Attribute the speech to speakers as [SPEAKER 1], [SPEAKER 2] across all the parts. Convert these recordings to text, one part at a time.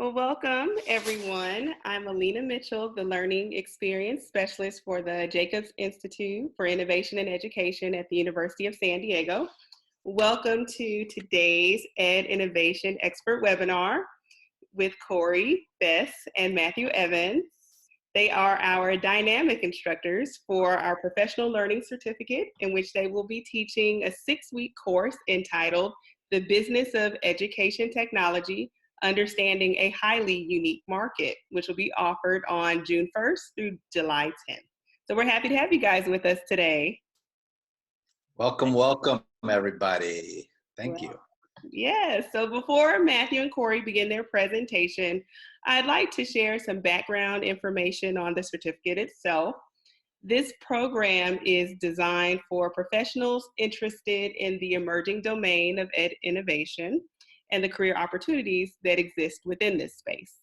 [SPEAKER 1] Well, welcome everyone. I'm Alina Mitchell, the Learning Experience Specialist for the Jacobs Institute for Innovation and Education at the University of San Diego. Welcome to today's Ed Innovation Expert Webinar with Corey, Bess, and Matthew Evans. They are our dynamic instructors for our Professional Learning Certificate, in which they will be teaching a 6-week course entitled The Business of Education Technology, Understanding a Highly Unique Market, which will be offered on June 1st through July 10th. So we're happy to have you guys with us today.
[SPEAKER 2] Welcome, everybody. Thank you.
[SPEAKER 1] Yes, so before Matthew and Corey begin their presentation, I'd like to share some background information on the certificate itself. This program is designed for professionals interested in the emerging domain of ed innovation and the career opportunities that exist within this space.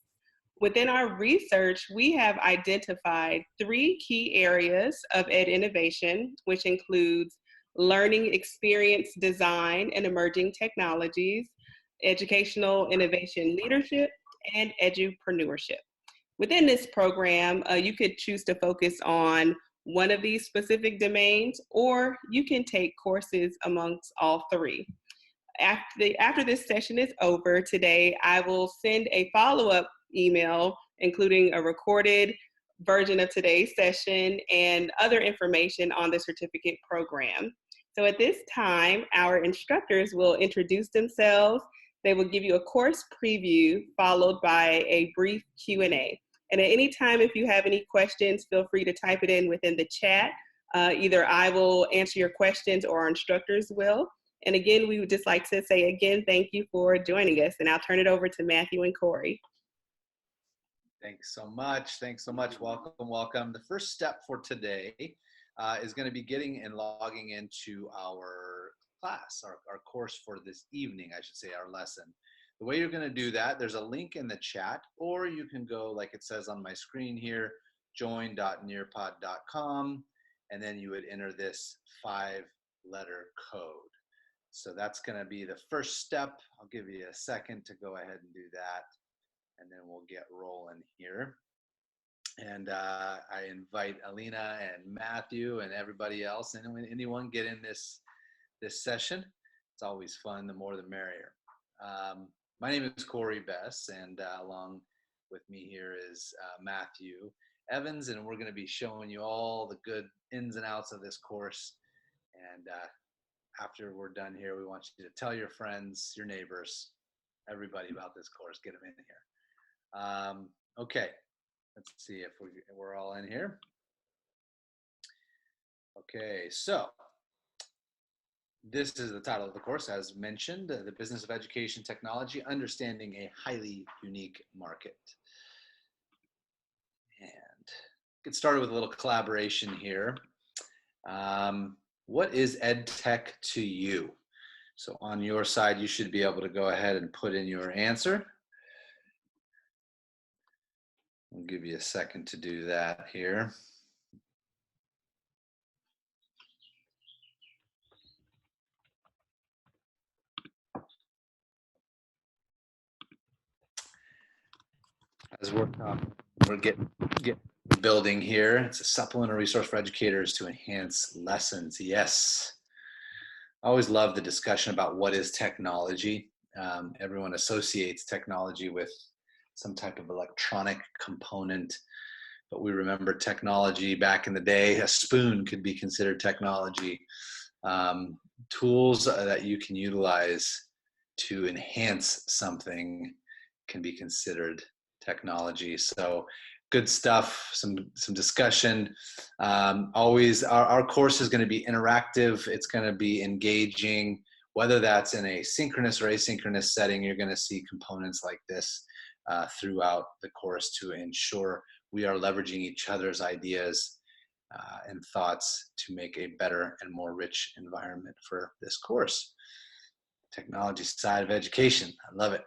[SPEAKER 1] Within our research, we have identified 3 key areas of ed innovation, which includes learning experience design and emerging technologies, educational innovation leadership, and edupreneurship. Within this program, you could choose to focus on one of these specific domains, or you can take courses amongst all 3. After this session is over today, I will send a follow-up email, including a recorded version of today's session and other information on the certificate program. So at this time, our instructors will introduce themselves. They will give you a course preview followed by a brief Q&A. And at any time, if you have any questions, feel free to type it in within the chat. Either I will answer your questions or our instructors will. And again, we would just like to say again, thank you for joining us. And I'll turn it over to Matthew and Corey.
[SPEAKER 2] Thanks so much. Welcome. The first step for today is going to be getting and logging into our class, our course for this evening, I should say, our lesson. The way you're going to do that, there's a link in the chat, or you can go, like it says on my screen here, join.nearpod.com, and then you would enter this 5-letter code. So that's going to be the first step. I'll give you a second to go ahead and do that, and then we'll get rolling here. And I invite Alina and Matthew and everybody else, and anyone get in this session. It's always fun. The more the merrier. My name is Corey Bess, and along with me here is Matthew Evans, and we're going to be showing you all the good ins and outs of this course. And after we're done here, we want you to tell your friends, your neighbors, everybody about this course. Get them in here. Okay, let's see if we're all in here. Okay, so this is the title of the course, as mentioned, The Business of Education Technology, Understanding a Highly Unique Market. And get started with a little collaboration here. What is ed tech to you? So on your side, you should be able to go ahead and put in your answer. I'll give you a second to do that here. As we're getting building here, it's a supplemental resource for educators to enhance lessons. Yes. I always love the discussion about what is technology. Everyone associates technology with some type of electronic component, but we remember technology back in the day. A spoon could be considered technology. Tools that you can utilize to enhance something can be considered technology. So good stuff, some discussion. Always our course is going to be interactive. It's going to be engaging, whether that's in a synchronous or asynchronous setting. You're going to see components like this throughout the course to ensure we are leveraging each other's ideas and thoughts to make a better and more rich environment for this course. Technology side of education. I love it.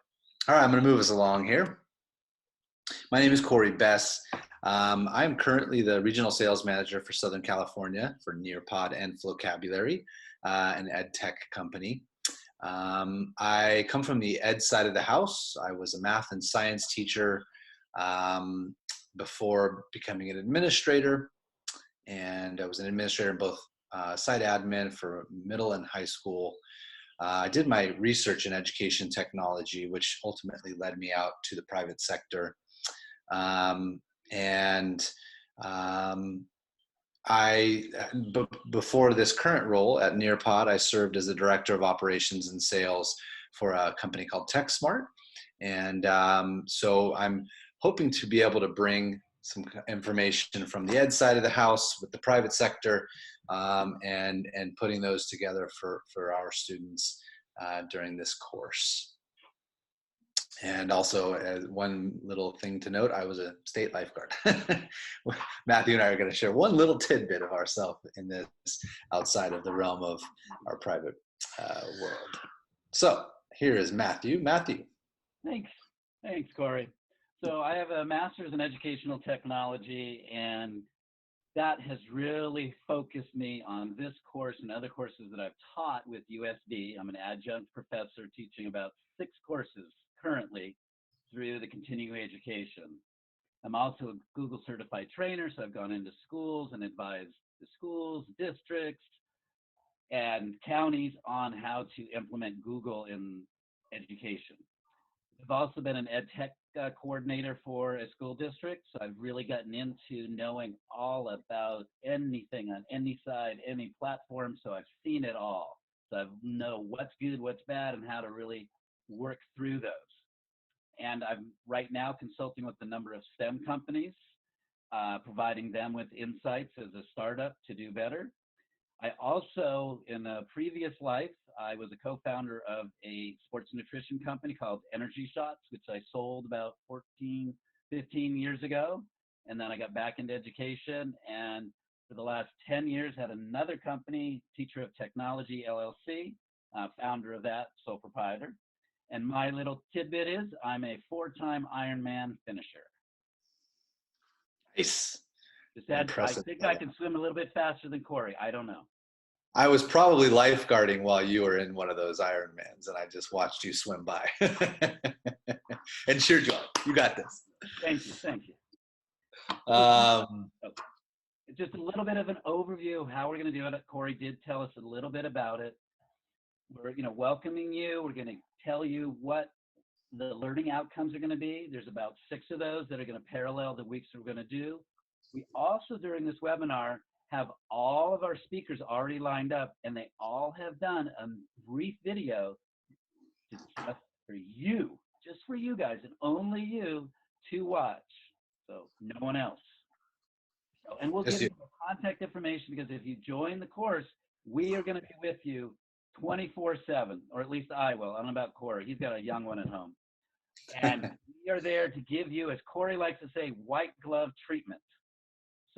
[SPEAKER 2] All right, I'm going to move us along here. My name is Corey Bess. I am currently the Regional Sales Manager for Southern California for Nearpod and Vocabulary, an ed tech company. I come from the ed side of the house. I was a math and science teacher before becoming an administrator, and I was an administrator in both site admin for middle and high school. I did my research in education technology, which ultimately led me out to the private sector. Before this current role at Nearpod, I served as the director of operations and sales for a company called TechSmart. And so I'm hoping to be able to bring some information from the ed side of the house with the private sector, and putting those together for our students during this course. And also, as one little thing to note, I was a state lifeguard. Matthew and I are going to share one little tidbit of ourselves in this outside of the realm of our private world. So here is Matthew. Matthew.
[SPEAKER 3] Thanks, Corey. So I have a master's in educational technology, and that has really focused me on this course and other courses that I've taught with USB. I'm an adjunct professor teaching about 6 courses currently through the continuing education. I'm also a Google certified trainer, so I've gone into schools and advised the schools, districts, and counties on how to implement Google in education. I've also been an ed tech coordinator for a school district, so I've really gotten into knowing all about anything on any side, any platform, so I've seen it all. So I know what's good, what's bad, and how to really work through those. And I'm right now consulting with a number of STEM companies, providing them with insights as a startup to do better. I also, in a previous life, I was a co-founder of a sports nutrition company called Energy Shots, which I sold about 15 years ago. And then I got back into education, and for the last 10 years had another company, Teacher of Technology, LLC, founder of that, sole proprietor. And my little tidbit is I'm a 4-time Ironman finisher.
[SPEAKER 2] Nice.
[SPEAKER 3] I think I can swim a little bit faster than Corey. I don't know.
[SPEAKER 2] I was probably lifeguarding while you were in one of those Ironmans, and I just watched you swim by and cheered you on. You got this.
[SPEAKER 3] Thank you. Just a little bit of an overview of how we're going to do it. Corey did tell us a little bit about it. We're welcoming you. We're going to tell you what the learning outcomes are going to be. There's about 6 of those that are going to parallel the weeks we're going to do. We also, during this webinar, have all of our speakers already lined up, and they all have done a brief video just for you, guys, and only you to watch. So no one else. So, and we'll give you contact information, because if you join the course, we are going to be with you 24/7, or at least I will. I don't know about Corey. He's got a young one at home. And we are there to give you, as Corey likes to say, white glove treatment.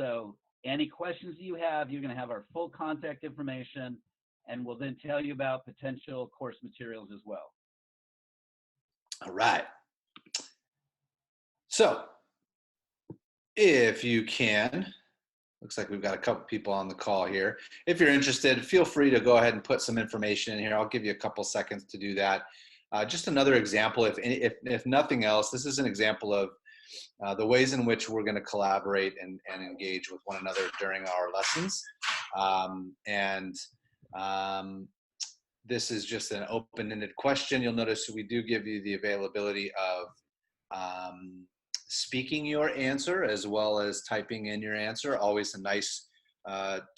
[SPEAKER 3] So any questions you have, you're going to have our full contact information, and we'll then tell you about potential course materials as well.
[SPEAKER 2] All right. So if you can, looks like we've got a couple people on the call here. If you're interested, feel free to go ahead and put some information in here. I'll give you a couple seconds to do that. Just another example, if nothing else, this is an example of the ways in which we're going to collaborate and engage with one another during our lessons. This is just an open-ended question. You'll notice we do give you the availability of speaking your answer as well as typing in your answer. Always a nice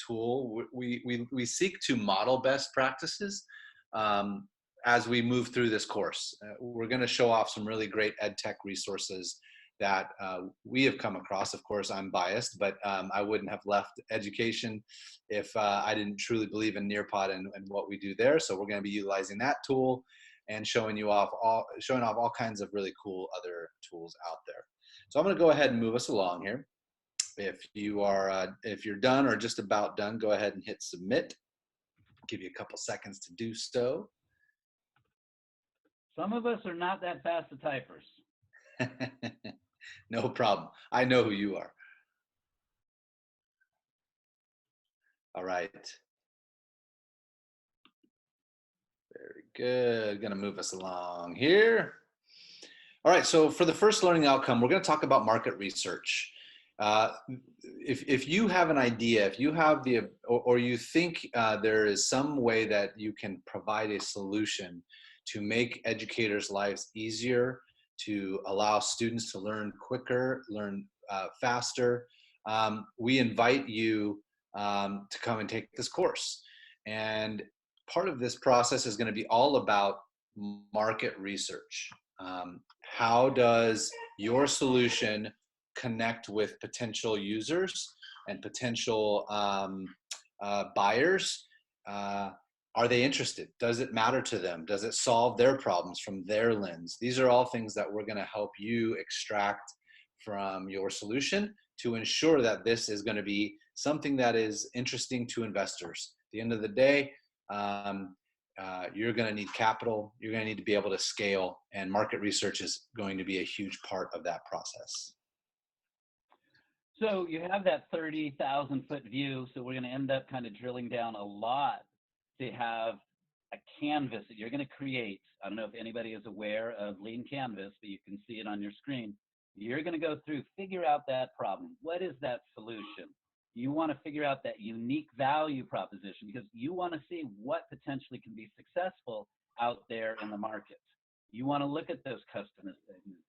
[SPEAKER 2] tool. We seek to model best practices as we move through this course. We're going to show off some really great ed tech resources that we have come across. Of course, I'm biased, but I wouldn't have left education if I didn't truly believe in Nearpod and what we do there. So we're going to be utilizing that tool and showing off all kinds of really cool other tools out there. So I'm going to go ahead and move us along here. If you're done or just about done, go ahead and hit submit. Give you a couple seconds to do so.
[SPEAKER 3] Some of us are not that fast at typers.
[SPEAKER 2] No problem. I know who you are. All right. Very Good. Going to move us along here. All right. So for the first learning outcome, we're going to talk about market research. If you have an idea, if you have or you think there is some way that you can provide a solution to make educators' lives easier, to allow students to learn quicker, learn faster, we invite you to come and take this course. And part of this process is going to be all about market research. How does your solution connect with potential users and potential buyers? Are they interested? Does it matter to them? Does it solve their problems from their lens? These are all things that we're going to help you extract from your solution to ensure that this is going to be something that is interesting to investors. At the end of the day, you're going to need capital. You're going to need to be able to scale, and market research is going to be a huge part of that process.
[SPEAKER 3] So you have that 30,000 foot view. So we're going to end up kind of drilling down a lot to have a canvas that you're going to create. I don't know if anybody is aware of Lean Canvas, but you can see it on your screen. You're going to go through, figure out that problem. What is that solution? You want to figure out that unique value proposition because you want to see what potentially can be successful out there in the market. You want to look at those customer segments.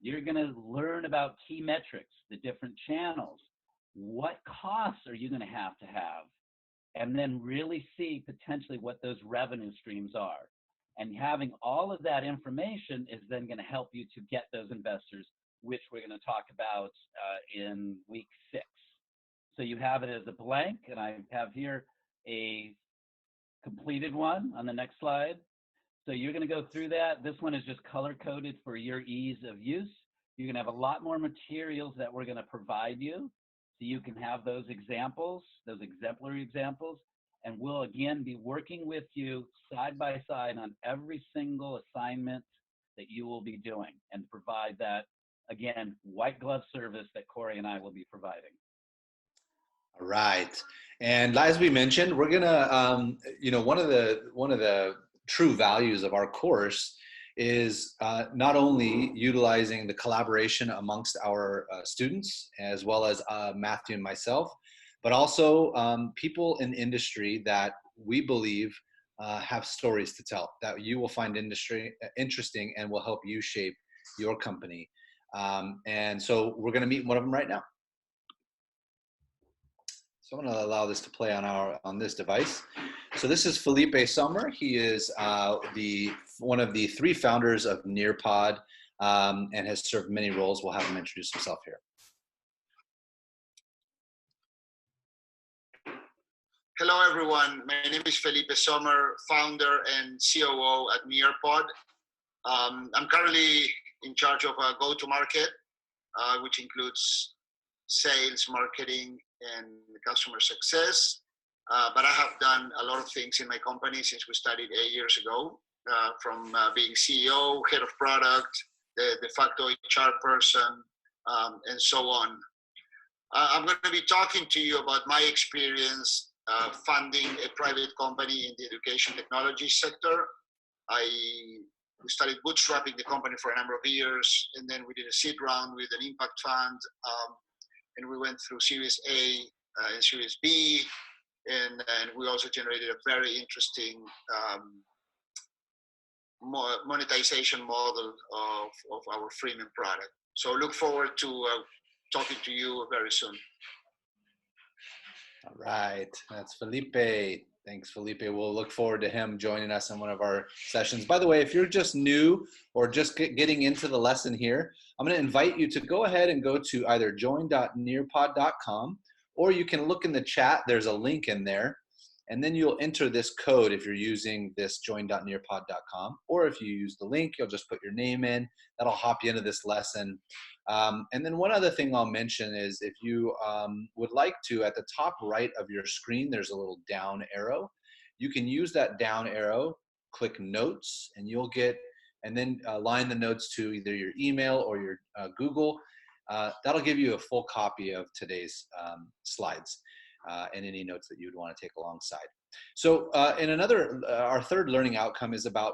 [SPEAKER 3] You're going to learn about key metrics, the different channels. What costs are you going to have? And then really see potentially what those revenue streams are. And having all of that information is then going to help you to get those investors, which we're going to talk about in week 6. So you have it as a blank, and I have here a completed one on the next slide. So you're going to go through that. This one is just color-coded for your ease of use. You're going to have a lot more materials that we're going to provide you, so you can have those examples, those exemplary examples, and we'll again be working with you side by side on every single assignment that you will be doing and provide that, again, white glove service that Corey and I will be providing.
[SPEAKER 2] All right. And as we mentioned, we're gonna, one of the true values of our course is not only utilizing the collaboration amongst our students, as well as Matthew and myself, but also people in industry that we believe have stories to tell that you will find interesting and will help you shape your company. And so we're gonna meet one of them right now. So I'm going to allow this to play on this device. So this is Felipe Sommer. He is one of the 3 founders of Nearpod and has served many roles. We'll have him introduce himself here.
[SPEAKER 4] Hello, everyone. My name is Felipe Sommer, founder and COO at Nearpod. I'm currently in charge of go-to-market, which includes sales, marketing, and customer success. But I have done a lot of things in my company since we started 8 years ago, from being CEO, head of product, the de facto HR person, and so on. I'm going to be talking to you about my experience funding a private company in the education technology sector. We started bootstrapping the company for a number of years, and then we did a seed round with an impact fund, and we went through Series A and Series B, and we also generated a very interesting monetization model of our freemium product. So look forward to talking to you very soon.
[SPEAKER 2] All right, that's Felipe. Thanks, Felipe. We'll look forward to him joining us in one of our sessions. By the way, if you're just new or just getting into the lesson here, I'm going to invite you to go ahead and go to either join.nearpod.com, or you can look in the chat. There's a link in there, and then you'll enter this code if you're using this join.nearpod.com, or if you use the link, you'll just put your name in. That'll hop you into this lesson. And then one other thing I'll mention is if you would like to, at the top right of your screen, there's a little down arrow. You can use that down arrow, click notes, and you'll get, and then align the notes to either your email or your Google. That'll give you a full copy of today's slides and any notes that you'd want to take alongside. So in our third learning outcome is about,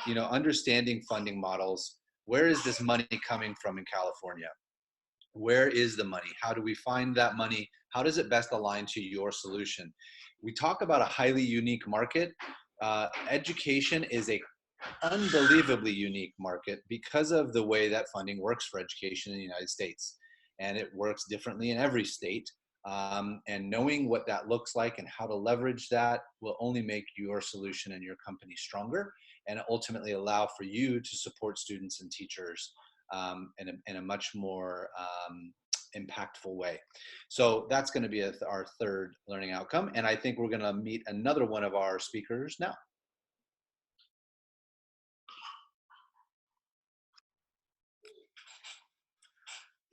[SPEAKER 2] understanding funding models. Where is this money coming from in California? Where is the money? How do we find that money? How does it best align to your solution? We talk about a highly unique market. Education is a unbelievably unique market because of the way that funding works for education in the United States. And it works differently in every state. And knowing what that looks like and how to leverage that will only make your solution and your company stronger, and ultimately allow for you to support students and teachers in a much more impactful way. So that's going to be our third learning outcome. And I think we're going to meet another one of our speakers now.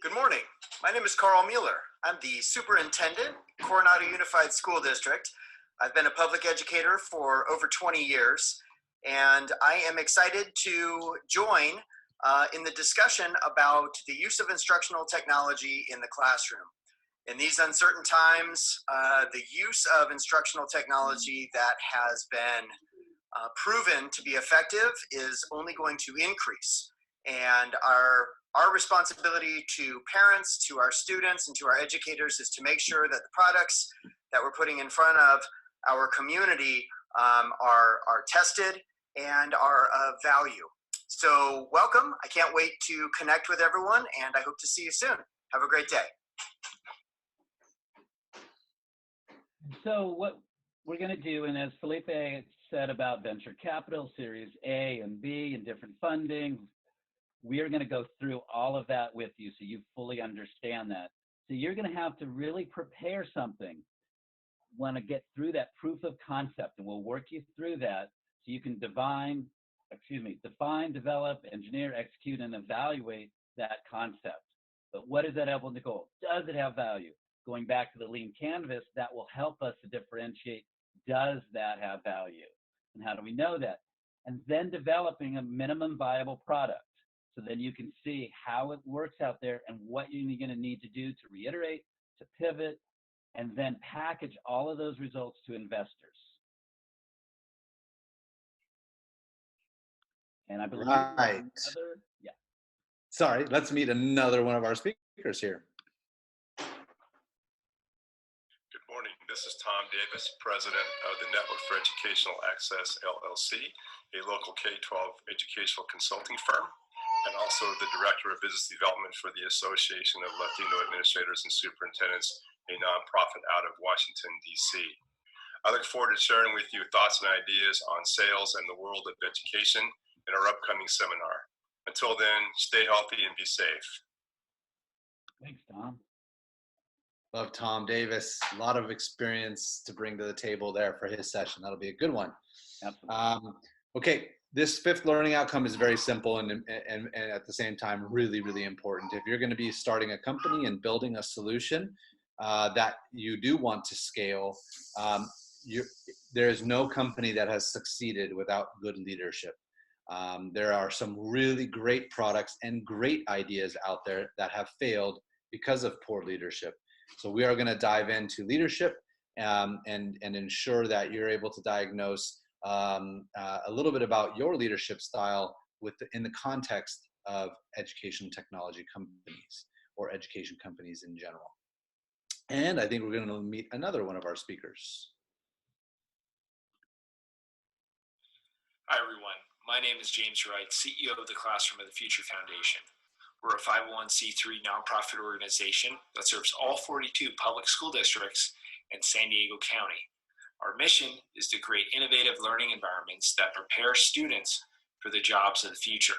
[SPEAKER 5] Good morning. My name is Carl Mueller. I'm the superintendent, Coronado Unified School District. I've been a public educator for over 20 years, and I am excited to join in the discussion about the use of instructional technology in the classroom. In these uncertain times, the use of instructional technology that has been proven to be effective is only going to increase. And our responsibility to parents, to our students, and to our educators is to make sure that the products that we're putting in front of our community are tested and are of value. So welcome. I can't wait to connect with everyone, and I hope to see you soon. Have a great day.
[SPEAKER 3] So what we're going to do, and as Felipe said about venture capital, Series A and B, and different funding, we are going to go through all of that with you so you fully understand that. So you're going to have to really prepare something, want to get through that proof of concept, and we'll work you through that so you can define, develop, engineer, execute, and evaluate that concept. But what does that have on the goal? Does it have value? Going back to the lean canvas, that will help us to differentiate, does that have value? And how do we know that? And then developing a minimum viable product. So then you can see how it works out there and what you're going to need to do to reiterate, to pivot, and then package all of those results to investors. And I believe
[SPEAKER 2] Right. Sorry, let's meet another one of our speakers here.
[SPEAKER 6] Good morning. This is Tom Davis, president of the Network for Educational Access, LLC, a local K-12 educational consulting firm, and also the director of business development for the Association of Latino Administrators and Superintendents, a nonprofit out of Washington, D.C. I look forward to sharing with you thoughts and ideas on sales and the world of education in our upcoming seminar. Until then, stay healthy and be safe.
[SPEAKER 3] Thanks, Tom.
[SPEAKER 2] Love Tom Davis. A lot of experience to bring to the table there for his session. That'll be a good one.
[SPEAKER 3] Absolutely.
[SPEAKER 2] Okay, this fifth learning outcome is very simple and at the same time really, really important. If you're going to be starting a company and building a solution that you do want to scale, there is no company that has succeeded without good leadership. There are some really great products and great ideas out there that have failed because of poor leadership. So we are going to dive into leadership and ensure that you're able to diagnose a little bit about your leadership style in the context of education technology companies or education companies in general. And I think we're going to meet another one of our speakers.
[SPEAKER 7] Hi, everyone. My name is James Wright, CEO of the Classroom of the Future Foundation. We're a 501c3 nonprofit organization that serves all 42 public school districts in San Diego County. Our mission is to create innovative learning environments that prepare students for the jobs of the future.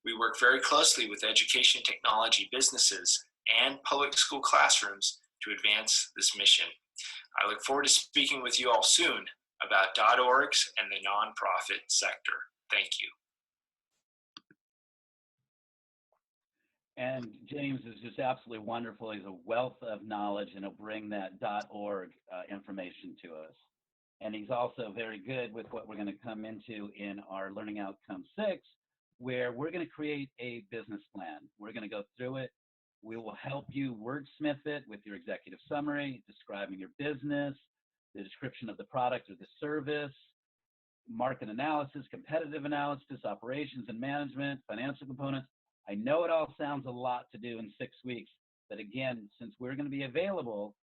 [SPEAKER 7] We work very closely with education technology businesses and public school classrooms to advance this mission. I look forward to speaking with you all soon about .orgs and the nonprofit sector. Thank you.
[SPEAKER 3] And James is just absolutely wonderful. He's a wealth of knowledge, and he'll bring that .org information to us. And he's also very good with what we're going to come into in our Learning Outcome 6, where we're going to create a business plan. We're going to go through it. We will help you wordsmith it with your executive summary, describing your business, the description of the product or the service, market analysis, competitive analysis, operations and management, financial components. I know it all sounds a lot to do in 6 weeks, but again, since we're going to be available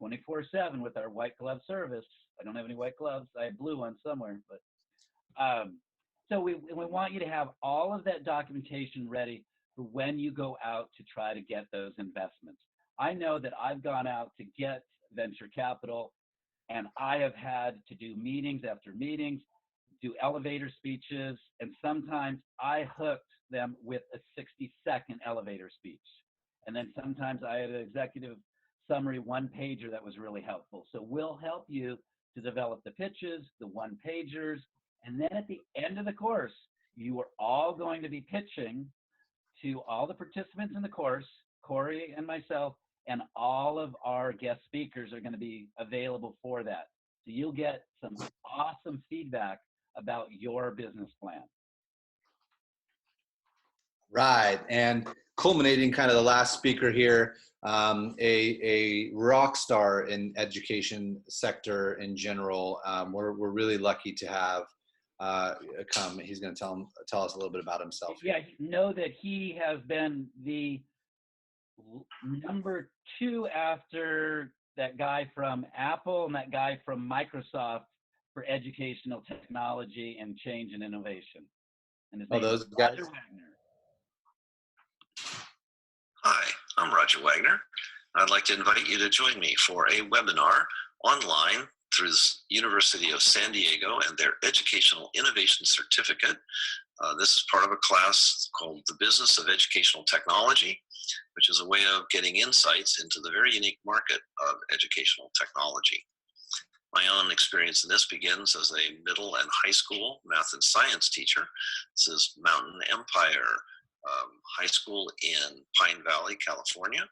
[SPEAKER 3] 24/7 with our white glove service, I don't have any white gloves. I have blue ones somewhere, but so we want you to have all of that documentation ready for when you go out to try to get those investments. I know that I've gone out to get venture capital, and I have had to do meetings after meetings, do elevator speeches, and sometimes I hooked them with a 60-second elevator speech. And then sometimes I had an executive summary one-pager that was really helpful. So we'll help you to develop the pitches, the one-pagers, and then at the end of the course, you are all going to be pitching to all the participants in the course, Corey and myself, and all of our guest speakers are going to be available for that. So you'll get some awesome feedback about your business plan.
[SPEAKER 2] Right, and culminating kind of the last speaker here, a rock star in education sector in general. We're really lucky to have come. He's going to tell us a little bit about himself.
[SPEAKER 3] Yeah, know that he has been the number 2 after that guy from Apple and that guy from Microsoft for educational technology and change and innovation. And his name
[SPEAKER 2] those
[SPEAKER 3] is
[SPEAKER 2] guys.
[SPEAKER 3] Roger Wagner.
[SPEAKER 8] Hi, I'm Roger Wagner. I'd like to invite you to join me for a webinar online through the University of San Diego and their Educational Innovation Certificate. This is part of a class called The Business of Educational Technology, which is a way of getting insights into the very unique market of educational technology. My own experience in this begins as a middle and high school math and science teacher. This is Mountain Empire High School in Pine Valley, California.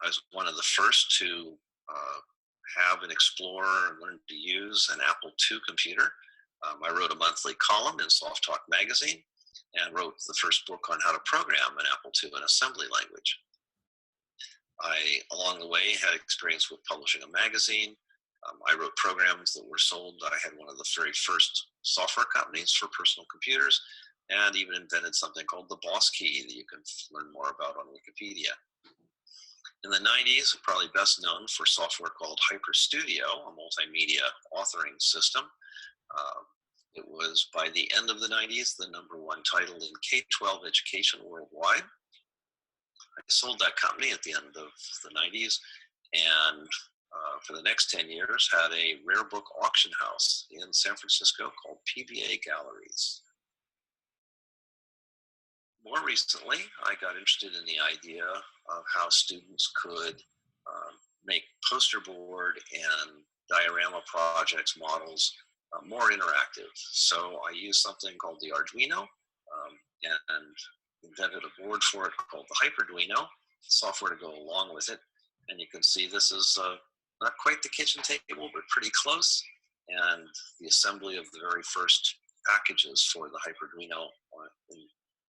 [SPEAKER 8] I was one of the first to have and explore and learn to use an Apple II computer. I wrote a monthly column in Soft Talk magazine and wrote the first book on how to program an Apple II in assembly language. I, along the way, had experience with publishing a magazine. I wrote programs that were sold. I had one of the very first software companies for personal computers, and even invented something called the Boss Key that you can learn more about on Wikipedia. In the 90s, probably best known for software called Hyper Studio, a multimedia authoring system. It was, by the end of the 90s, the #1 title in K-12 education worldwide. I sold that company at the end of the 90s, and for the next 10 years had a rare book auction house in San Francisco called PBA Galleries. More recently, I got interested in the idea of how students could make poster board and diorama projects, models, more interactive. So I used something called the Arduino and invented a board for it called the Hyperduino, software to go along with it. And you can see this is not quite the kitchen table, but pretty close. And the assembly of the very first packages for the Hyperduino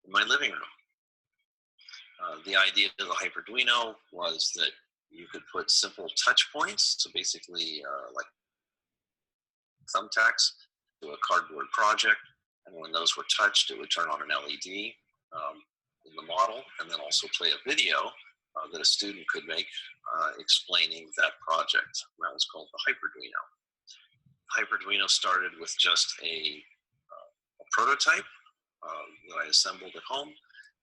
[SPEAKER 8] in my living room. The idea of the Hyperduino was that you could put simple touch points, so basically like thumbtacks, to a cardboard project, and when those were touched, it would turn on an LED in the model, and then also play a video that a student could make explaining that project. And that was called the Hyperduino. Hyperduino started with just a prototype that I assembled at home,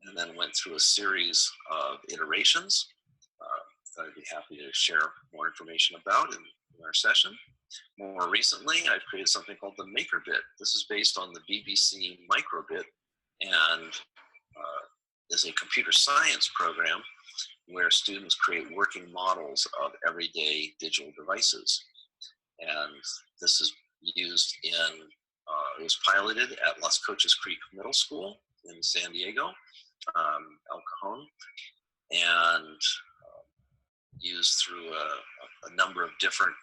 [SPEAKER 8] and then went through a series of iterations that I'd be happy to share more information about in our session. More recently, I've created something called the MakerBit. This is based on the BBC Microbit, and is a computer science program where students create working models of everyday digital devices. And this is used in, it was piloted at Las Cochas Creek Middle School in San Diego, El Cajon, and used through a number of different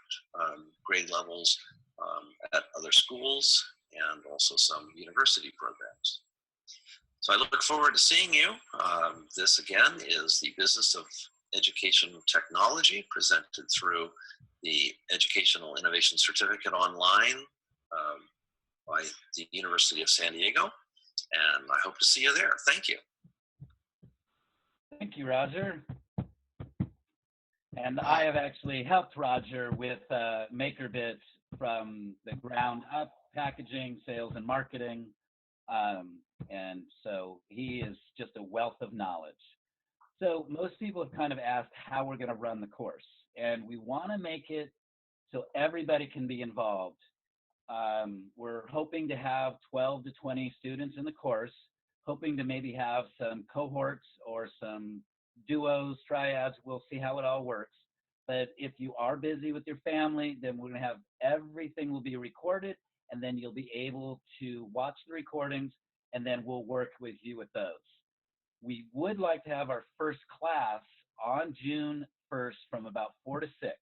[SPEAKER 8] grade levels at other schools and also some university programs. So I look forward to seeing you. This again is the Business of Education Technology presented through the Educational Innovation Certificate online by the University of San Diego, and I hope to see you there. Thank you.
[SPEAKER 3] Thank you, Roger. And I have actually helped Roger with MakerBit from the ground up, packaging, sales, and marketing. And so he is just a wealth of knowledge. So most people have kind of asked how we're going to run the course, and we want to make it so everybody can be involved. We're hoping to have 12 to 20 students in the course, hoping to maybe have some cohorts or some duos, triads. We'll see how it all works. But if you are busy with your family, then we're going to have everything will be recorded, and then you'll be able to watch the recordings, and then we'll work with you with those. We would like to have our first class on June 1st from about 4 to 6,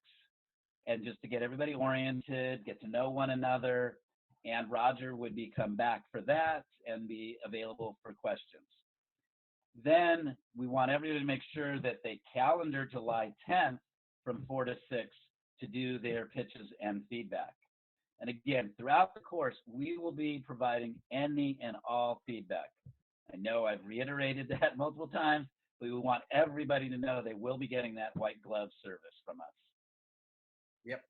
[SPEAKER 3] and just to get everybody oriented, get to know one another, and Roger would come back for that and be available for questions. Then we want everybody to make sure that they calendar July 10th from 4 to 6 to do their pitches and feedback. And again, throughout the course, we will be providing any and all feedback. I know I've reiterated that multiple times, but we want everybody to know they will be getting that white glove service from us.
[SPEAKER 2] Yep.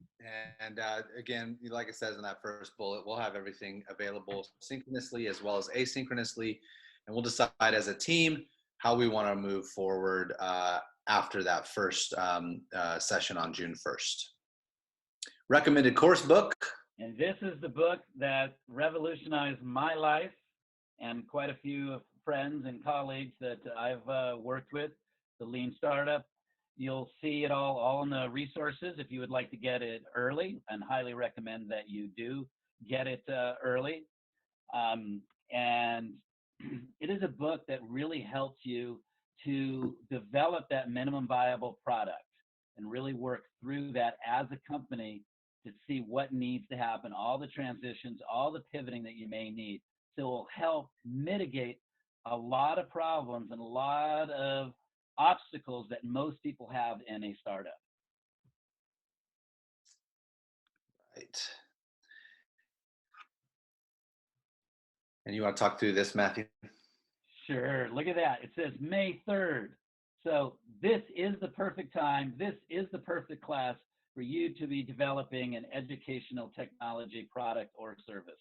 [SPEAKER 2] And again, like it says in that first bullet, we'll have everything available synchronously as well as asynchronously. And we'll decide as a team how we want to move forward after that first session on June 1st. Recommended course book.
[SPEAKER 3] And this is the book that revolutionized my life and quite a few friends and colleagues that I've worked with, the Lean Startup. You'll see it all in the resources if you would like to get it early, and highly recommend that you do get it early. And it is a book that really helps you to develop that minimum viable product and really work through that as a company to see what needs to happen, all the transitions, all the pivoting that you may need. So it will help mitigate a lot of problems and a lot of obstacles that most people have in a startup.
[SPEAKER 2] Right. And you want to talk through this, Matthew?
[SPEAKER 3] Sure. Look at that. It says May 3rd. So this is the perfect time. This is the perfect class for you to be developing an educational technology product or service.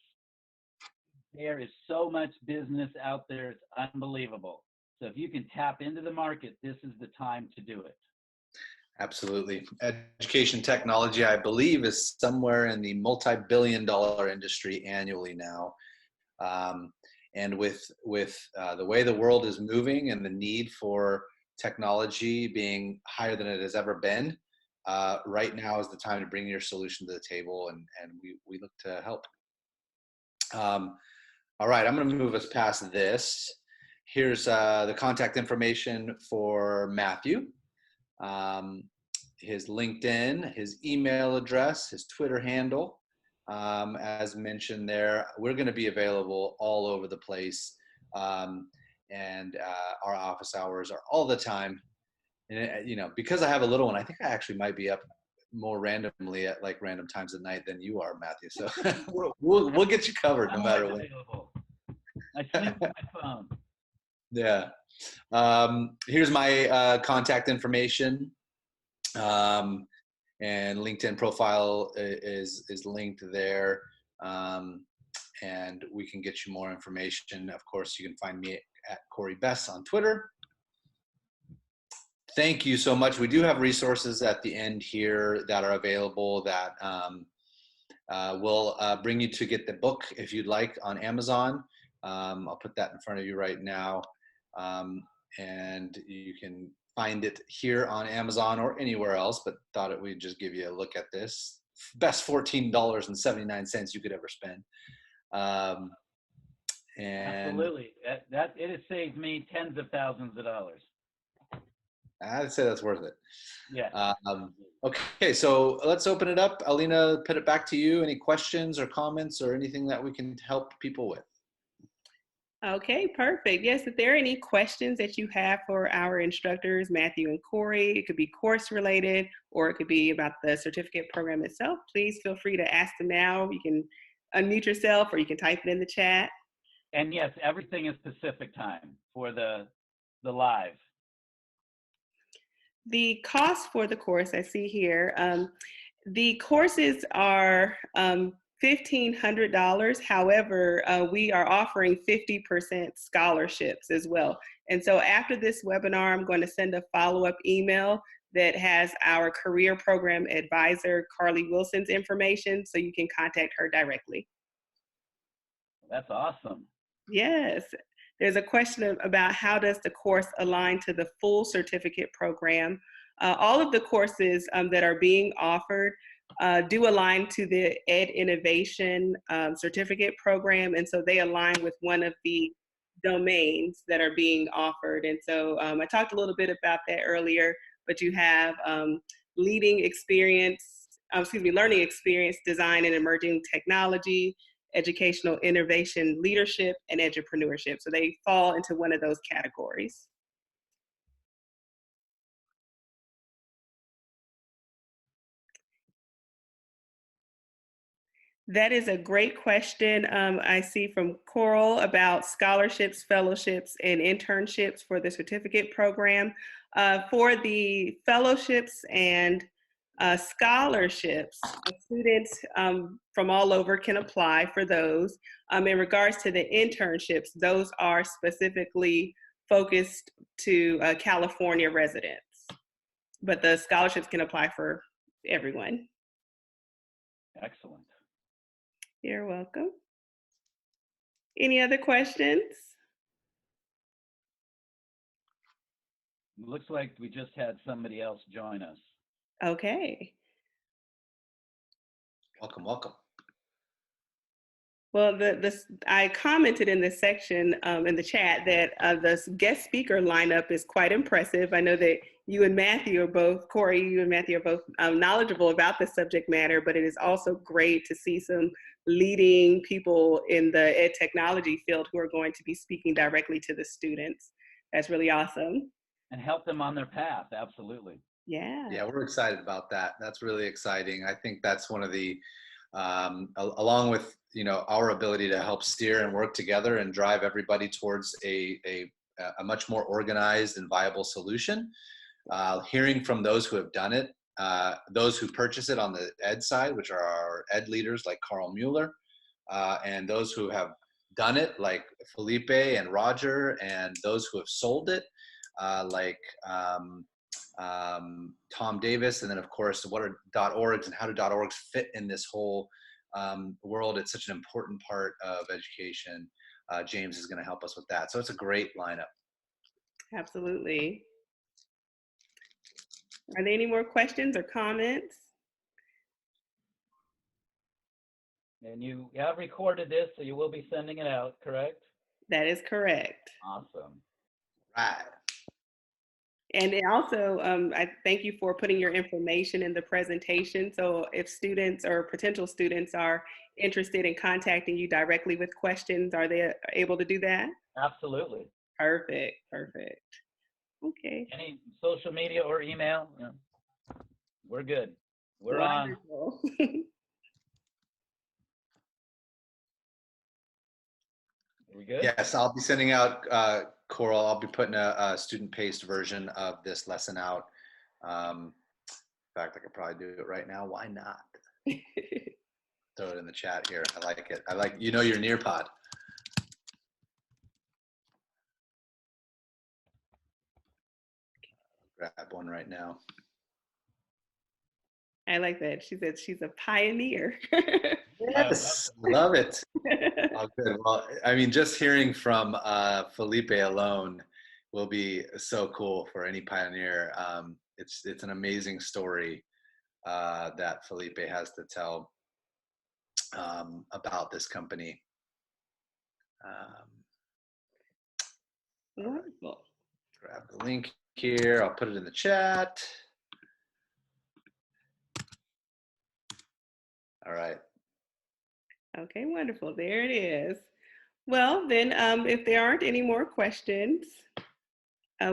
[SPEAKER 3] There is so much business out there. It's unbelievable. So if you can tap into the market, this is the time to do it. Absolutely.
[SPEAKER 2] Education technology, I believe, is somewhere in the multi-billion-dollar industry annually now. And with the way the world is moving and the need for technology being higher than it has ever been, right now is the time to bring your solution to the table, and we look to help. All right, I'm going to move us past this. Here's the contact information for Matthew. His LinkedIn, his email address, his Twitter handle. As mentioned there, we're going to be available all over the place, and our office hours are all the time. And you know, because I have a little one, I think I actually might be up more randomly at like random times of night than you are, Matthew. So we'll get you covered no matter what.
[SPEAKER 3] I sleep with my phone.
[SPEAKER 2] Yeah. Here's my contact information. And LinkedIn profile is linked there. And we can get you more information. Of course, you can find me at Corey Bess on Twitter. Thank you so much. We do have resources at the end here that are available that will bring you to get the book if you'd like on Amazon. I'll put that in front of you right now. And you can find it here on Amazon or anywhere else, but thought we'd just give you a look at this. Best $14.79 you could ever spend. And
[SPEAKER 3] absolutely. That it has saved me tens of thousands of dollars.
[SPEAKER 2] I'd say that's worth it.
[SPEAKER 3] Yeah.
[SPEAKER 2] Okay, so let's open it up. Alina, put it back to you. Any questions or comments or anything that we can help people with?
[SPEAKER 1] Okay, perfect. Yes, if there are any questions that you have for our instructors, Matthew and Corey, it could be course related or it could be about the certificate program itself, please feel free to ask them now. You can unmute yourself or you can type it in the chat.
[SPEAKER 3] And yes, everything is Pacific time for the live.
[SPEAKER 1] The cost for the course I see here, the courses are $1,500. However, we are offering 50% scholarships as well. And so after this webinar, I'm going to send a follow-up email that has our career program advisor, Carly Wilson's information, so you can contact her directly.
[SPEAKER 3] That's awesome.
[SPEAKER 1] Yes. There's a question about how does the course align to the full certificate program. All of the courses that are being offered do align to the Ed Innovation certificate program, and so they align with one of the domains that are being offered. And so I talked a little bit about that earlier, but you have learning experience, design and emerging technology, educational innovation, leadership, and entrepreneurship. So they fall into one of those categories. That is a great question. I see from Coral about scholarships, fellowships, and internships for the certificate program. For the fellowships and scholarships, students from all over can apply for those. In regards to the internships, those are specifically focused to California residents, but the scholarships can apply for everyone.
[SPEAKER 3] Excellent.
[SPEAKER 1] You're welcome. Any other questions?
[SPEAKER 3] Looks like we just had somebody else join us.
[SPEAKER 1] Okay.
[SPEAKER 2] Welcome, welcome.
[SPEAKER 1] Well, I commented in the section in the chat that the guest speaker lineup is quite impressive. I know that you and Matthew are both, Corey, you and Matthew are both knowledgeable about the subject matter, but it is also great to see some leading people in the ed technology field who are going to be speaking directly to the students. That's really awesome.
[SPEAKER 3] And help them on their path, absolutely.
[SPEAKER 1] Yeah.
[SPEAKER 2] Yeah, we're excited about that. That's really exciting. I think that's one of the, along with, our ability to help steer and work together and drive everybody towards a much more organized and viable solution. Hearing from those who have done it, those who purchase it on the ed side, which are our ed leaders like Carl Mueller, and those who have done it like Felipe and Roger, and those who have sold it like Tom Davis, and then of course what are .orgs and how do .orgs fit in this whole world. It's such an important part of education. James is going to help us with that. So it's a great lineup.
[SPEAKER 1] Absolutely. Are there any more questions or comments?
[SPEAKER 3] And you have recorded this, so you will be sending it out, correct?
[SPEAKER 1] That is correct.
[SPEAKER 3] Awesome.
[SPEAKER 2] Right.
[SPEAKER 1] And also, I thank you for putting your information in the presentation. So if students or potential students are interested in contacting you directly with questions, are they able to do that?
[SPEAKER 3] Absolutely.
[SPEAKER 1] Perfect, perfect. Okay.
[SPEAKER 3] Any social media or email? Yeah. We're good. We're
[SPEAKER 1] Wonderful.
[SPEAKER 3] on. Are we good?
[SPEAKER 2] Yes, I'll be sending out, Coral, I'll be putting a student-paced version of this lesson out. In fact, I could probably do it right now. Why not? Throw it in the chat here. I like it. I like, your Nearpod. Grab one right now.
[SPEAKER 1] I like that. She said she's a pioneer.
[SPEAKER 2] Yes, love it. Oh, good. Well, I mean, just hearing from Felipe alone will be so cool for any pioneer. It's an amazing story that Felipe has to tell about this company.
[SPEAKER 1] Wonderful.
[SPEAKER 2] Grab the link here. I'll put it in the chat. All right.
[SPEAKER 1] Okay, wonderful. There it is. Well, then, if there aren't any more questions,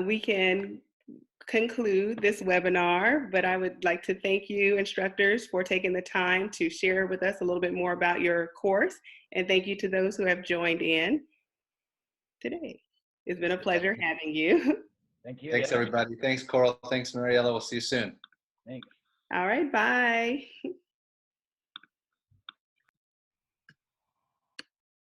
[SPEAKER 1] we can conclude this webinar, but I would like to thank you instructors for taking the time to share with us a little bit more about your course, and thank you to those who have joined in today. It's been a pleasure having you.
[SPEAKER 3] Thank you.
[SPEAKER 2] Thanks, everybody. Thanks, Coral. Thanks, Mariella. We'll see you soon.
[SPEAKER 3] Thanks.
[SPEAKER 1] All right, bye.